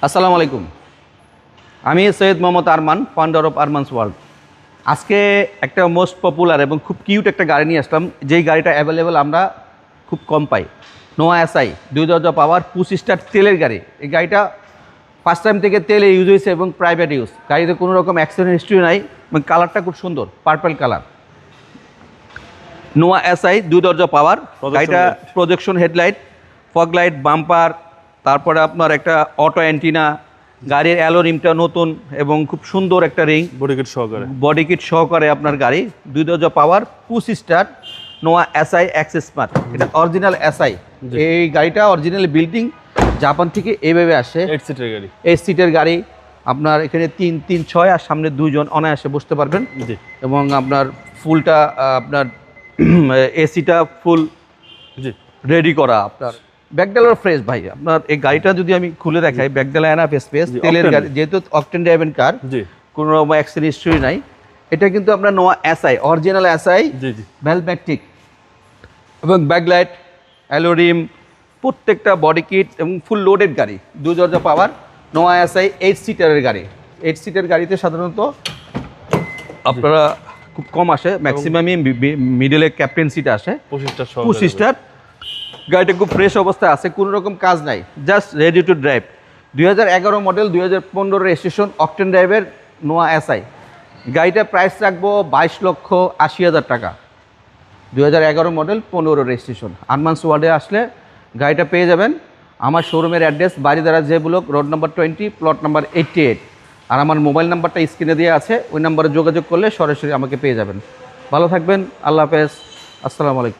আসসালামু আলাইকুম। আমি Syed Mohammad Arman, founder of Arman's World. আজকে একটা মোস্ট পপুলার এবং খুব কিউট একটা গাড়ি নিয়ে আসলাম, যেই গাড়িটা অ্যাভেলেবেল আমরা খুব কম পাই। নোয়া এসআই 2 দরজা পাওয়ার পুশ স্টার্ট তেলের গাড়ি। এই গাড়িটা ফার্স্ট টাইম থেকে তেলে ইউজ হয়েছে এবং প্রাইভেট ইউজ। গাড়িতে কোনো রকম অ্যাক্সিডেন্ট হিস্ট্রি নাই এবং কালারটা খুব সুন্দর, পার্পল কালার। নোয়া এসআই 2 দরজা পাওয়ার। গাড়িটা projection headlight, fog light, bumper, তারপরে আপনার একটা অটো অ্যান্টিনা, গাড়ির অ্যালো রিমটা নতুন এবং খুব সুন্দর একটা রিং, বডি কিট সহকারে আপনার গাড়ি। 2 দরজা power, push start, Noah SI access smart. এটা অরিজিনাল এসআই। এই গাড়িটা অরিজিনাল বিল্ডিং, জাপান থেকে এইভাবে আসে। 8 সিটের গাড়ি, 8 সিটের গাড়ি। আপনার এখানে 3-3-6 আর সামনে 2 জন অনায়াসে বসতে পারবেন। এবং আপনার ফুলটা আপনার এসিটা ফুল রেডি করা। আপনার ব্যাকডালার ফ্রেশ ভাই। আপনার এই গাড়িটা যদি আমি খুলে দেখাই, ব্যাকডালা এনাফ স্পেস, তেলের গাড়ি, যেহেতু অকটেন ড্রাইভেন কার, কোনো রকম অ্যাক্সিডেন্ট হিস্ট্রি নাই। এটা কিন্তু আপনার নোয়া এসআই, অরিজিনাল এসআই, ভ্যালভ্যাটিক এবং ব্যাকলাইট, অ্যালোরিম, প্রত্যেকটা বডি কিট এবং ফুল লোডেড গাড়ি। 2 দরজা পাওয়ার, নোয়া এসআই 8 সিটারের গাড়ি। 8 সিটের গাড়িতে সাধারণত আপনারা খুব কম আসে, ম্যাক্সিমামই মিডলে ক্যাপ্টেন সিট আসে। 25 স্টার। গাড়িটা খুব ফ্রেশ অবস্থায় আছে, কোনো রকম কাজ নাই, just ready to drive. 2011 model, 2015 registration, octane ড্রাইভের নোয়া এসআই। গাড়িটা প্রাইস রাখবো 22,80,000 টাকা। 2011 মডেল, 15 রেজিস্ট্রেশন। আরমানস ওয়ার্ল্ডে আসলে গাড়িটা পেয়ে যাবেন। আমার শোরুমের address Baridhara J block, road number 20, plot number 88। আর আমার মোবাইল নাম্বারটা স্ক্রিনে দেওয়া আছে, ওই নাম্বারে যোগাযোগ করলে সরাসরি আমাকে পেয়ে যাবেন। ভালো থাকবেন, আল্লাহ হাফেজ, আসসালামু আলাইকুম।